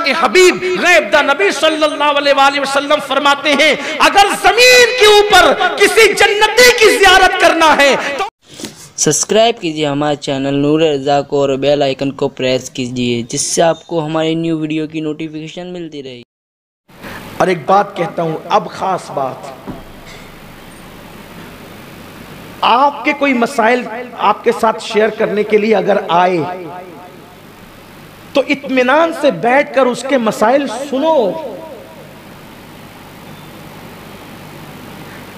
के हबीब गैब दा नबी सल्लल्लाहु अलैहि वसल्लम फरमाते हैं, अगर जमीन के ऊपर किसी जन्नती की ज़ियारत करना है तो सब्सक्राइब कीजिए हमारे चैनल नूर रज़ा को और बेल आइकन को प्रेस कीजिए, जिससे आपको हमारी न्यू वीडियो की नोटिफिकेशन मिलती रहेगी। और एक बात कहता हूं, अब खास बात, आपके कोई मसाइल आपके साथ शेयर करने के लिए अगर आए तो इत्मीनान से बैठकर उसके मसाइल सुनो।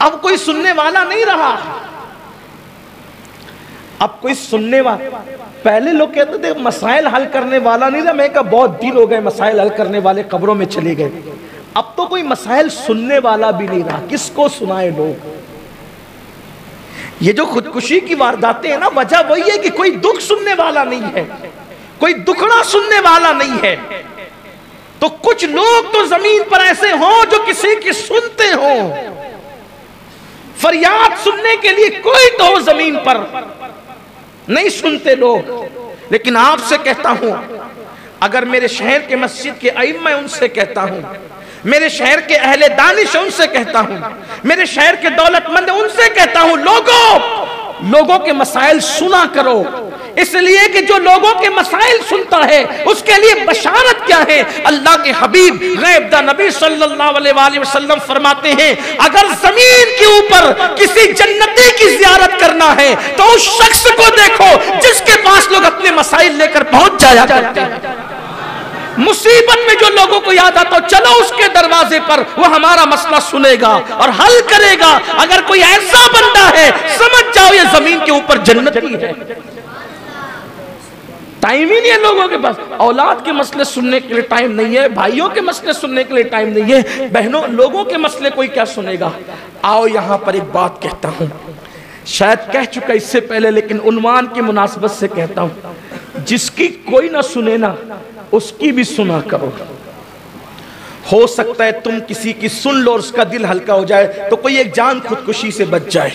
अब कोई सुनने वाला नहीं रहा, अब कोई सुनने वाला, पहले लोग कहते थे मसाइल हल करने वाला नहीं रहा, मैं कहा बहुत दिन हो गए मसाइल हल करने वाले कब्रों में चले गए। अब तो कोई मसाइल सुनने वाला भी नहीं रहा, किसको सुनाए लोग। ये जो खुदकुशी की वारदातें हैं ना, वजह वही है कि कोई दुख सुनने वाला नहीं है, कोई दुखड़ा सुनने वाला नहीं है। तो कुछ लोग तो जमीन पर ऐसे हों जो किसी की सुनते हो, फरियाद सुनने के लिए कोई तो हो जमीन पर, नहीं सुनते लोग। लेकिन आपसे कहता हूं, अगर मेरे शहर के मस्जिद के अइम्मा, उनसे कहता हूं, मेरे शहर के अहले दानिश, उनसे कहता हूं, मेरे शहर के दौलतमंद, उनसे कहता हूं, लोगों के मसाइल सुना करो। इसलिए कि जो लोगों के मसाइल सुनता है उसके लिए बशारत क्या है। अल्लाह के हबीब गैब दा नबी सल्लल्लाहु अलैहि वसल्लम फरमाते हैं, अगर जमीन के ऊपर किसी जन्नती की ज़ियारत करना है तो उस शख्स को देखो जिसके पास लोग अपने मसाइल लेकर पहुंच जाया करते हैं। मुसीबत में जो लोगों को याद आता, चलो उसके दरवाजे पर, वो हमारा मसला सुनेगा और हल करेगा। अगर कोई ऐसा बंदा है, समझ जाओ ये जमीन के ऊपर जन्नती है। टाइम ही नहीं है लोगों के पास, औलाद के मसले सुनने के लिए टाइम नहीं है, भाइयों के मसले सुनने के लिए टाइम नहीं है, बहनों लोगों के मसले कोई क्या सुनेगा। आओ यहां पर एक बात कहता हूं, शायद कह चुका इससे पहले, लेकिन उन्वान की मुनासबत से कहता हूं, जिसकी कोई ना सुने ना उसकी भी सुना करो। हो सकता है तुम किसी की सुन लो और उसका दिल हल्का हो जाए, तो कोई एक जान खुदकुशी से बच जाए।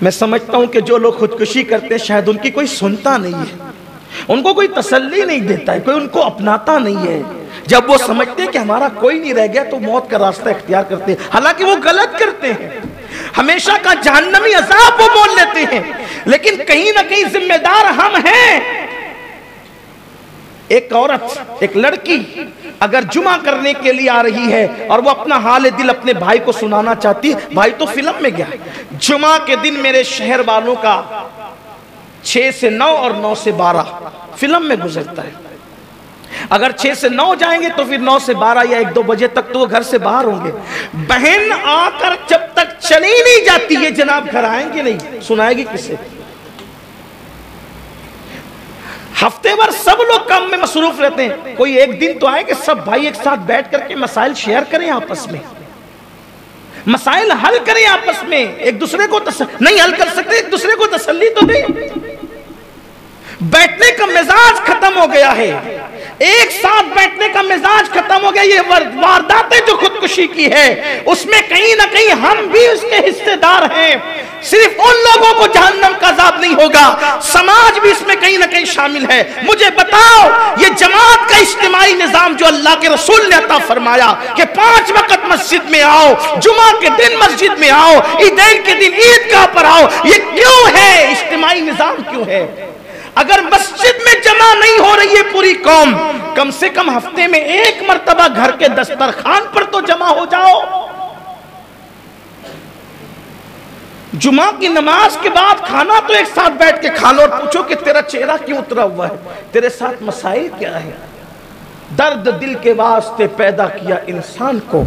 मैं समझता हूं कि जो लोग खुदकुशी करते हैं शायद उनकी कोई सुनता नहीं है, उनको कोई तसल्ली नहीं देता है, कोई उनको अपनाता नहीं है। जब वो समझते हैं कि हमारा कोई नहीं रह गया तो मौत का रास्ता इख्तियार करते हैं, हालांकि वो गलत करते हैं। हमेशा का जहन्नमी अज़ाब वो बोल लेते हैं, लेकिन कहीं ना कहीं जिम्मेदार हम हैं। एक औरत, एक लड़की अगर जुमा करने के लिए आ रही है और वो अपना हाल दिल अपने भाई को सुनाना चाहती है, भाई तो फिल्म में गया, जुमा के दिन मेरे शहर वालों का 6 से 9 और 9 से 12 फिल्म में गुजरता है। अगर 6 से 9 जाएंगे तो फिर 9 से 12 या 1-2 बजे तक तो वो घर से बाहर होंगे। बहन आकर जब तक चली नहीं जाती है, जनाब घर आएंगे नहीं, सुनाएगी किसे। हफ्ते भर सब लोग काम में मसरूफ रहते हैं, कोई एक दिन तो आए कि सब भाई एक साथ बैठ करके मसाइल शेयर करें, आपस में मसाइल हल करें, आपस में एक दूसरे को नहीं हल कर सकते, एक दूसरे को तसल्ली तो दें। बैठने का मिजाज खत्म हो गया है, एक साथ बैठने का मिजाज खत्म हो गया। ये वारदातें जो खुदकुशी की है उसमें कहीं ना कहीं हम भी उसके हिस्सेदार हैं। सिर्फ उन लोगों को जहन्नम का अज़ाब नहीं होगा, समाज भी इसमें कहीं ना कहीं शामिल है। मुझे बताओ, ये जमात का इज्तिमाई निजाम जो अल्लाह के रसूल ने अता फरमाया कि 5 वक्त मस्जिद में आओ, जुमा के दिन मस्जिद में आओ, ईदैन के दिन ईदगाह पर आओ, ये क्यों है? इज्तिमाई निजाम क्यों है? अगर मस्जिद में जमा नहीं हो रही है पूरी कौम, कम से कम हफ्ते में एक मर्तबा घर के दस्तरखान पर तो जमा हो जाओ। जुमा की नमाज के बाद खाना तो एक साथ बैठ के खा लो और पूछो कि तेरा चेहरा क्यों उतरा हुआ है, तेरे साथ मसाइल क्या है। दर्द दिल के वास्ते पैदा किया इंसान को,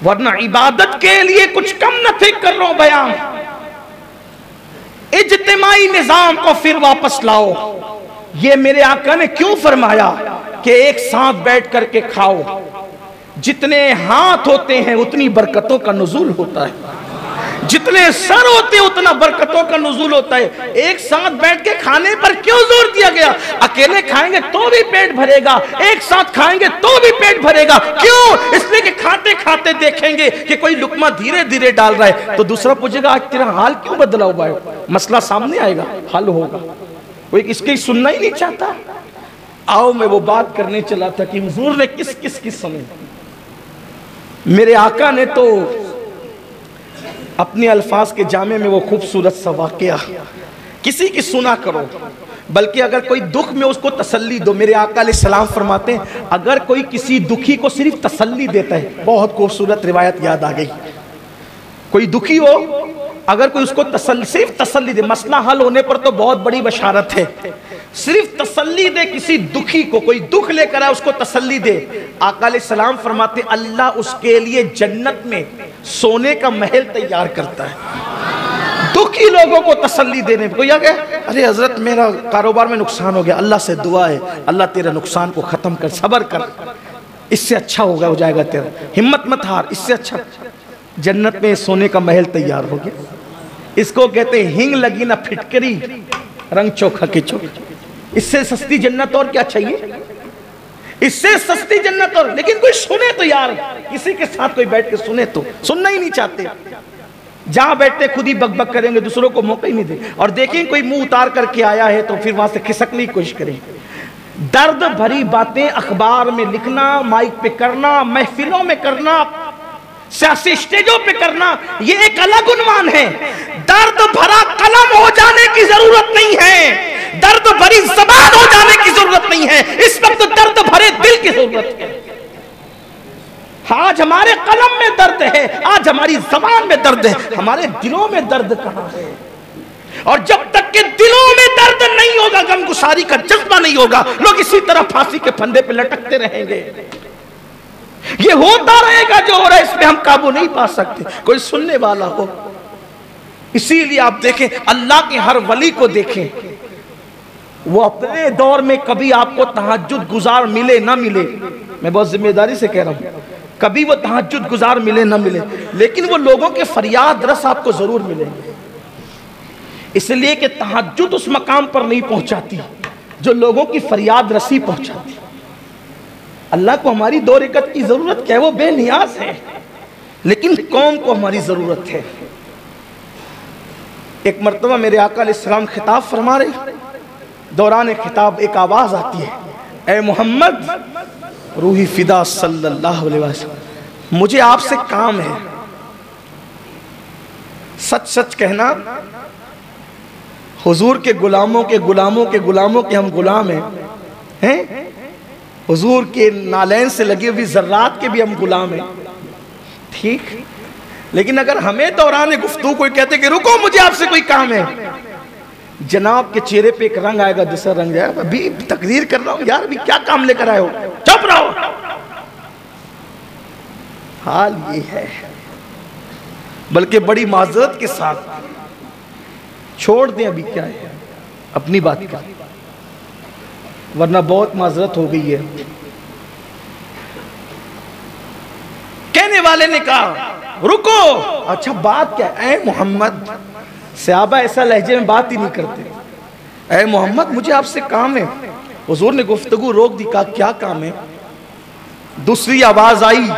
वरना इबादत के लिए कुछ कम न थे कर लो बयान। इज्तिमाई निजाम को फिर वापस लाओ। ये मेरे आका ने क्यों फरमाया कि एक साथ बैठ करके खाओ। जितने हाथ होते हैं उतनी बरकतों का नुज़ूल होता है, जितने सर होते हैं उतना बरकतों का नुज़ूल होता है। एक साथ बैठ के खाने पर क्यों जोर दिया गया? अकेले खाएंगे तो भी पेट भरेगा, एक साथ खाएंगे तो भी पेट भरेगा। क्यों? इसलिए कि खाते खाते देखेंगे कि कोई लुकमा धीरे धीरे डाल रहा है तो दूसरा पूछेगा आज तेरा हाल क्यों बदला हुआ है। मसला सामने आएगा, हल होगा। कोई इसकी सुनना ही नहीं चाहता। आओ मैं वो बात करने चला था कि हुजूर ने किस किस की सुनी। मेरे आका ने तो अपने अल्फाज के जामे में वो खूबसूरत सा वाक़या, किसी की सुना करो, बल्कि अगर कोई दुख में उसको तसल्ली दो। मेरे आका अलैहिस्सलाम फरमाते हैं अगर कोई किसी दुखी को सिर्फ तसल्ली देता है, बहुत खूबसूरत रिवायत याद आ गई, कोई दुखी हो अगर कोई उसको सिर्फ तसल्ली दे, मसला हल होने पर तो बहुत बड़ी बशारत है, सिर्फ तसल्ली दे किसी दुखी को, कोई दुख लेकर आए उसको तसल्ली दे, आका अलैहिस्सलाम फरमाते अल्लाह उसके लिए जन्नत में सोने का महल तैयार करता है। दुखी लोगों को तसल्ली देने में। कोई आ गया, अरे हजरत मेरा कारोबार में नुकसान हो गया, अल्लाह से दुआ है अल्लाह तेरा नुकसान को खत्म कर, सब्र कर, इससे अच्छा होगा, हो जाएगा तेरा, हिम्मत मत हार, इससे अच्छा जन्नत में सोने का महल तैयार हो गया। इसको कहते हैं हिंग लगी ना फिटकरी रंग चोखा के चोख। इससे सस्ती जन्नत और क्या चाहिए, इससे सस्ती जन्नत और। लेकिन कोई सुने तो यार, किसी के साथ कोई बैठ के सुने तो, सुनना ही नहीं चाहते, जहां बैठते खुद ही बकबक करेंगे, दूसरों को मौका ही नहीं दे। और देखें कोई मुंह उतार करके आया है तो फिर वहां से खिसकने की कोशिश करें। दर्द भरी बातें अखबार में लिखना, माइक पे करना, महफिलों में करना, सियासी स्टेजों पे करना, ये एक अलग उन्वान है। दर्द भरा कलम हो जाने की जरूरत नहीं है, दर्द भरी जबान हो जाने की जरूरत नहीं है, इस वक्त दर्द भरे दिल की जरूरत है। आज हमारे कलम में दर्द है, आज हमारी जबान में दर्द है, हमारे दिलों में दर्द कहां है? और जब तक के दिलों में दर्द नहीं होगा, गमगुसारी का जज्बा नहीं होगा, लोग इसी तरह फांसी के फंदे पे लटकते रहेंगे। ये होता रहेगा जो हो रहा है, इसमें हम काबू नहीं पा सकते, कोई सुनने वाला हो। इसीलिए आप देखें अल्लाह के हर वली को देखें, वो अपने दौर में कभी आपको तहज्जुद गुजार मिले ना मिले, मैं बहुत जिम्मेदारी से कह रहा हूं, कभी वो तहज्जुद गुजार मिले ना मिले, लेकिन वो लोगों के फरियाद रस आपको जरूर मिलेंगे। इसलिए कि तहज्जुद उस मकाम पर नहीं पहुंचाती जो लोगों की फरियाद रसी पहुंचाती। अल्लाह को हमारी 2 रकअत की जरूरत क्या है, वो बेनियाज है, लेकिन कौम को हमारी जरूरत है। एक मर्तबा मेरे आका अलैहिस्सलाम खिताब फरमा रहे, दौरान खिताब एक आवाज आती है, ए मोहम्मद रूही फिदा सल्लल्लाहु अलैहि वसल्लम, मुझे आपसे काम है। सच सच कहना, हुजूर के गुलामों के गुलामों के गुलामों के हम गुलाम हैं, हुजूर के नालैन से लगी हुई जर्रात के भी हम गुलाम हैं, ठीक। लेकिन अगर हमें दौरान गुफ्तगू कोई कहते कि रुको मुझे आपसे कोई काम है, जनाब के चेहरे पे एक रंग आएगा, दूसरा रंग जाएगा, अभी तकरीर कर रहा हूं यार, अभी क्या काम लेकर आए हो, चुप रहो। हाल ये है, बल्कि बड़ी माजरत के साथ छोड़ दें, अभी क्या है अपनी बात का, वरना बहुत माजरत हो गई है। कहने वाले ने कहा रुको, अच्छा बात क्या है? ए मोहम्मद, सहाबा ऐसा लहजे में बात ही नहीं करते। ए मोहम्मद मुझे आपसे काम है। हुजूर ने गुफ्तगू रोक दी, कहा क्या काम है? दूसरी आवाज आई,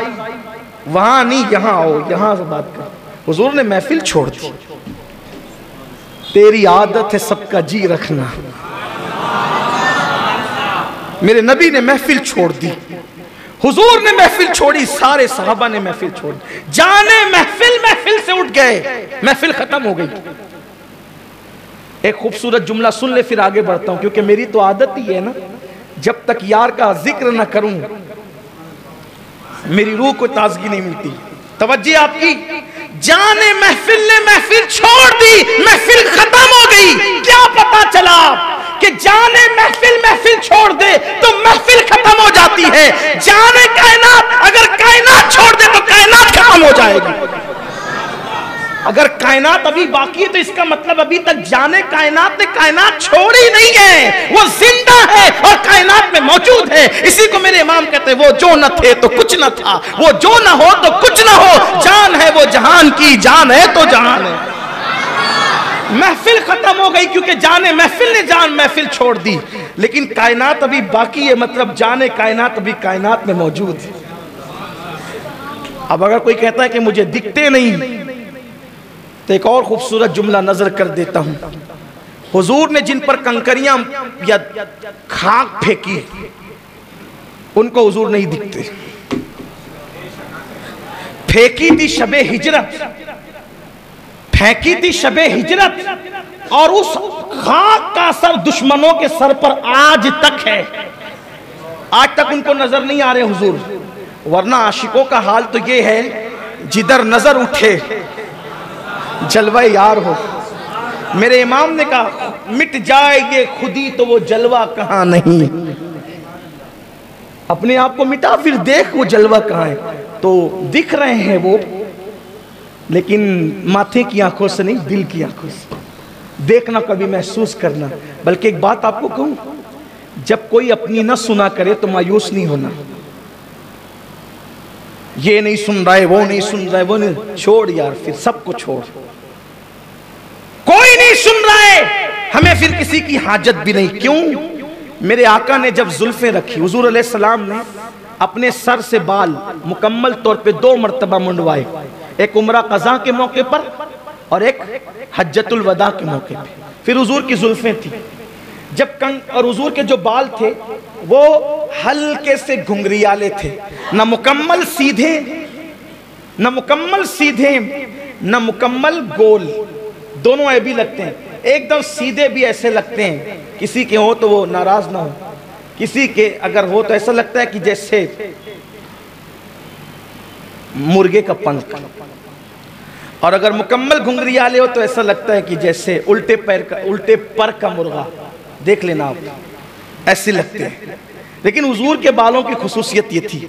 वहां नहीं यहां आओ, यहां से बात कर। हुजूर ने महफिल छोड़ दी। तेरी आदत है सबका जी रखना, मेरे नबी ने महफिल छोड़ दी, हुजूर ने महफिल छोड़ी, सारे सहाबा ने महफिल छोड़ दी, जाने महफिल से उठ गए, महफिल खत्म हो गई। एक खूबसूरत जुमला सुन ले, फिर आगे बढ़ता हूं, क्योंकि मेरी तो आदत ही है ना, जब तक यार का जिक्र ना करूं मेरी रूह को ताजगी नहीं मिलती। तवज्जो आपकी। जाने महफिल ने महफिल छोड़ दी, महफिल खत्म हो गई। क्या पता चला कि जाने महफिल छोड़ दे तो महफिल खत्म हो जाती है, जाने कायनात अगर कायनात छोड़ दे तो कायनात खत्म हो जाएगी। अगर कायनात अभी बाकी है तो इसका मतलब अभी तक जाने कायनात ने कायनात छोड़ी नहीं है, वो जिंदा है और कायनात में मौजूद है। इसी को मेरे इमाम कहते हैं, वो जो न थे तो कुछ न था, वो जो न हो तो कुछ न हो, जान है वो जहान की, जान है तो जहान है। महफिल खत्म हो गई क्योंकि जाने महफिल ने जान महफिल छोड़ दी, लेकिन कायनात अभी बाकी है, मतलब जाने कायनात अभी कायनात में मौजूद है। अब अगर कोई कहता है कि मुझे दिखते नहीं, तो एक और खूबसूरत जुमला नजर कर देता हूं। हुजूर ने जिन पर कंकरियां या खाक फेंकी उनको हुजूर नहीं दिखते। फेंकी थी शबे हिजरत, फेंकी थी शबे हिजरत, और उस खाक का असर दुश्मनों के सर पर आज तक है। आज तक उनको नजर नहीं आ रहे हुजूर, वरना आशिकों का हाल तो ये है जिधर नजर उठे जलवा यार हो। मेरे इमाम ने कहा मिट जाएंगे खुदी तो वो जलवा कहां नहीं। अपने आप को मिटा फिर देख वो जलवा कहां है। तो दिख रहे हैं वो, लेकिन माथे की आंखों से नहीं, दिल की आंखों से देखना, कभी महसूस करना। बल्कि एक बात आपको कहूं, जब कोई अपनी न सुना करे तो मायूस नहीं होना। ये नहीं सुन रहा है, वो नहीं सुन रहा है, वो नहीं, छोड़ यार, फिर सबको छोड़। कोई नहीं सुन रहा है, हमें फिर किसी की हाजत भी नहीं। क्यों? मेरे आका ने जब जुल्फें रखी, हुजूर अलैहिस्सलाम ने अपने सर से बाल मुकम्मल तौर पे 2 मर्तबा मुंडवाए, एक उम्रा कज़ा के मौके पर और एक हज्जतुल वदा के मौके पे। फिर हुजूर की जुल्फें थी, जब और हुजूर के जो बाल थे वो हल्के से घुंघरियाले थे, न मुकम्मल सीधे, न मुकम्मल सीधे, न मुकम्मल गोल, दोनों ऐबी लगते हैं। एकदम सीधे भी ऐसे लगते हैं, किसी के हो तो वो नाराज ना हो, किसी के अगर हो तो ऐसा लगता है कि जैसे मुर्गे का पंख, और अगर मुकम्मल घुंघरियाले हो तो ऐसा लगता है कि जैसे उल्टे पर का मुर्गा। देख लेना आप, ऐसे लगते हैं। लेकिन हुजूर के बालों की खुसूसियत ये थी,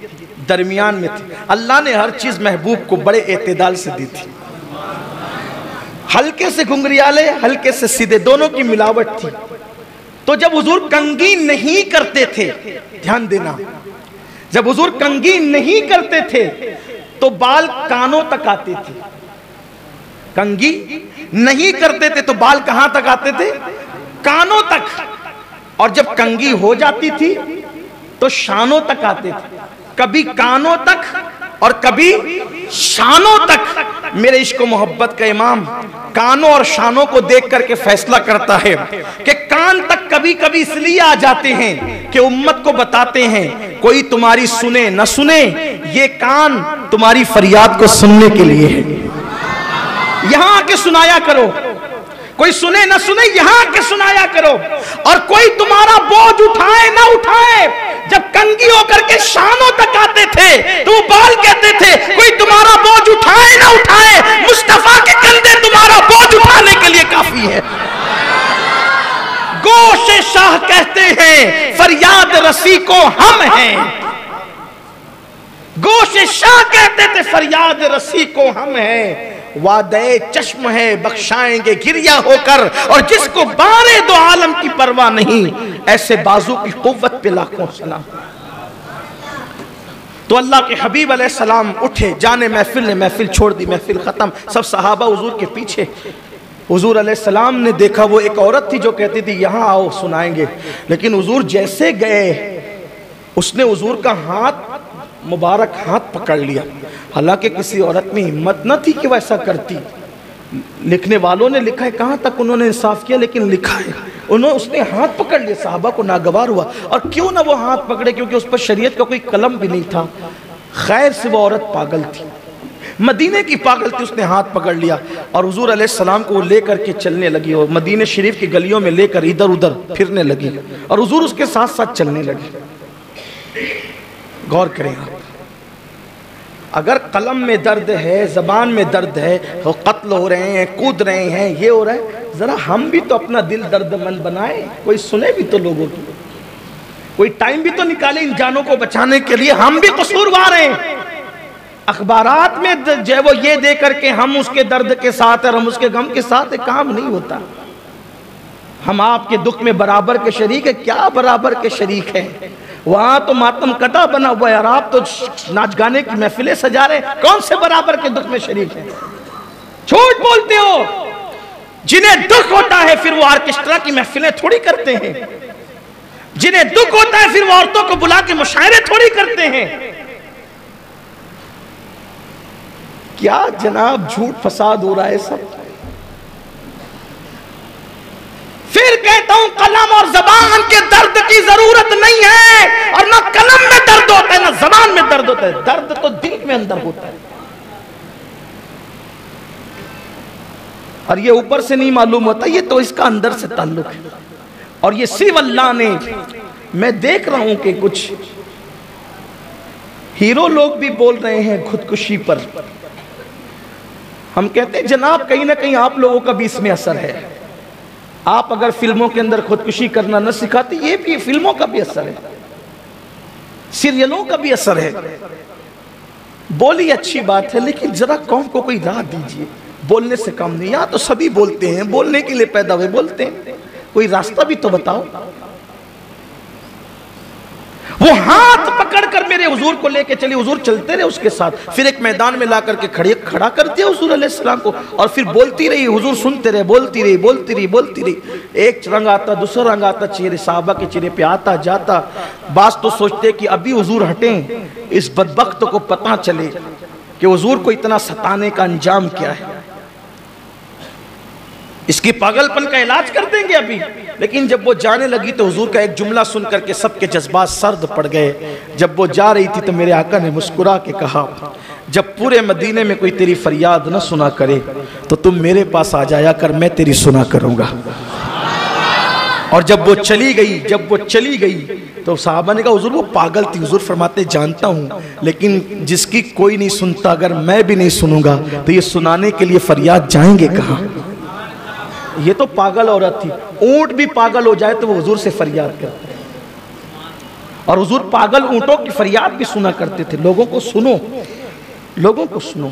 दरमियान में थी। अल्लाह ने हर चीज महबूब को बड़े एतदाल से दी थी। हल्के से घुंघरियाले, हल्के से सीधे, दोनों की मिलावट थी। तो जब हुजूर कंघी नहीं करते थे, ध्यान देना, जब हुजूर कंघी नहीं करते थे तो बाल कानों तक आते थे। कंघी नहीं करते थे तो बाल कहां तक आते थे? कानों तक। और जब कंघी हो जाती थी तो शानों तक आते थे, कभी कानों तक और कभी शानों तक। मेरे इश्क मोहब्बत का इमाम कानों और शानों को देख करके फैसला करता है कि कान तक कभी कभी इसलिए आ जाते हैं कि उम्मत को बताते हैं कोई तुम्हारी सुने न सुने, ये कान तुम्हारी फरियाद को सुनने के लिए है। यहां आके सुनाया करो, कोई सुने न सुने, यहां आके सुनाया करो। और कोई तुम्हारा बोझ उठाए ना उठाए, जब कंघी होकर के शानों तक आते थे तो वो बाल कहते थे कोई तुम्हारा बोझ उठाए ना उठाए, मुस्तफा के कंधे तुम्हारा बोझ उठाने के लिए काफी है। गोशे शाह कहते हैं फरियाद रसी को हम हैं। गोशे शाह कहते थे फरियाद रसी को हम हैं। वादे चश्म है बख्शाएंगे गिरिया होकर, और जिसको बारे दो आलम की परवाह नहीं, ऐसे बाजू की कुव्वत पे लाखों सलाम। तो अल्लाह के हबीब अलैहिस्सलाम उठे, जाने महफिल ने महफिल छोड़ दी, महफिल खत्म, सब सहाबा हुजूर के पीछे। हुजूर अलैहिस्सलाम ने देखा वो एक औरत थी जो कहती थी यहाँ आओ सुनाएंगे, लेकिन हुजूर जैसे गए उसने हुजूर का हाथ मुबारक हाथ पकड़ लिया। हालांकि किसी औरत में हिम्मत न थी कि वह ऐसा करती। लिखने वालों ने लिखा है, कहाँ तक उन्होंने इंसाफ किया, लेकिन लिखा है उसने हाथ पकड़ लिया। साहबा को नागवार हुआ, और क्यों ना वो हाथ पकड़े, क्योंकि उस पर शरीयत का कोई कलम भी नहीं था। खैर से वो औरत पागल थी, मदीने की पागल थी, उसने हाथ पकड़ लिया और हुजूर अलैहिस्सलाम को वो लेकर के चलने लगी, और मदीने शरीफ की गलियों में लेकर इधर उधर फिरने लगी, और हुजूर उसके साथ साथ चलने लगे। गौर करें आप, अगर कलम में दर्द है, जबान में दर्द है, तो कत्ल हो रहे हैं, कूद रहे हैं, ये हो रहा है, जरा हम भी तो अपना दिल दर्दमंद बनाए, कोई सुने भी तो लोगों की, कोई टाइम भी तो निकाले इन जानों को बचाने के लिए। हम भी कसूरवार हैं। अखबारात में जो वो ये दे करके हम उसके दर्द के साथ और हम उसके गम के साथ, काम नहीं होता। हम आपके दुख में बराबर के शरीक है, क्या बराबर के शरीक है? वहां तो मातम कटा बना हुआ है और आप तो नाच गाने की महफिलें सजा रहे, कौन से बराबर के दुख में शरीक है? झूठ बोलते हो। जिन्हें दुख होता है फिर वो ऑर्केस्ट्रा की महफिलें थोड़ी करते हैं, जिन्हें दुख होता है फिर वो औरतों को बुला के मुशायरे थोड़ी करते हैं। क्या जनाब झूठ फसाद हो रहा है सब। जबान के दर्द की जरूरत नहीं है, और ना कलम में दर्द होता है ना जबान में दर्द होता है। दर्द तो दिल में अंदर होता है, और ये ऊपर से नहीं मालूम होता, ये तो इसका अंदर से ताल्लुक है। और ये सिर्फ अल्लाह ने, मैं देख रहा हूं कि कुछ हीरो लोग भी बोल रहे हैं खुदकुशी पर। हम कहते हैं जनाब कहीं ना कहीं आप लोगों का भी इसमें असर है। आप अगर फिल्मों के अंदर खुदकुशी करना न सिखाते, ये भी फिल्मों का भी असर है, सीरियलों का भी असर है। बोली अच्छी बात है, लेकिन जरा कौम को कोई राह दीजिए। बोलने से काम नहीं, यहाँ तो सभी बोलते हैं, बोलने के लिए पैदा हुए बोलते हैं, कोई रास्ता भी तो बताओ। वो हाथ पकड़कर मेरे हुजूर को लेके चले, हुजूर चलते रहे उसके साथ, फिर एक मैदान में ला करके खड़ा कर दिया हुजूर अलैहिस्सलाम को, और फिर बोलती रही, हुजूर सुनते रहे, बोलती रही बोलती रही बोलती रही। एक रंग आता, दूसरा रंग आता, चेहरे साहबा के चेहरे पे आता जाता। बास तो सोचते कि अभी हुजूर हटें, इस बदबख्त को पता चले कि हुजूर को इतना सताने का अंजाम क्या है, इसकी पागलपन का इलाज कर देंगे अभी। लेकिन जब वो जाने लगी तो हुजूर का एक जुमला सुन करके सबके जज्बात सर्द पड़ गए। जब वो जा रही थी तो मेरे आका ने मुस्कुरा के कहा, जब पूरे मदीने में कोई तेरी फरियाद न सुना करे तो तुम मेरे पास आ जाया कर, मैं तेरी सुना करूंगा। और जब वो चली गई तो साहबा ने कहा हुजूर वो पागल थी। हुजूर फरमाते जानता हूं, लेकिन जिसकी कोई नहीं सुनता, अगर मैं भी नहीं सुनूंगा तो ये सुनाने के लिए फरियाद जाएंगे कहां। ये तो पागल औरत थी, ऊंट भी पागल हो जाए तो वो हुजूर से फरियाद करते, और हुजूर पागल ऊंटों की फरियाद भी सुना करते थे। लोगों को सुनो, लोगों को सुनो।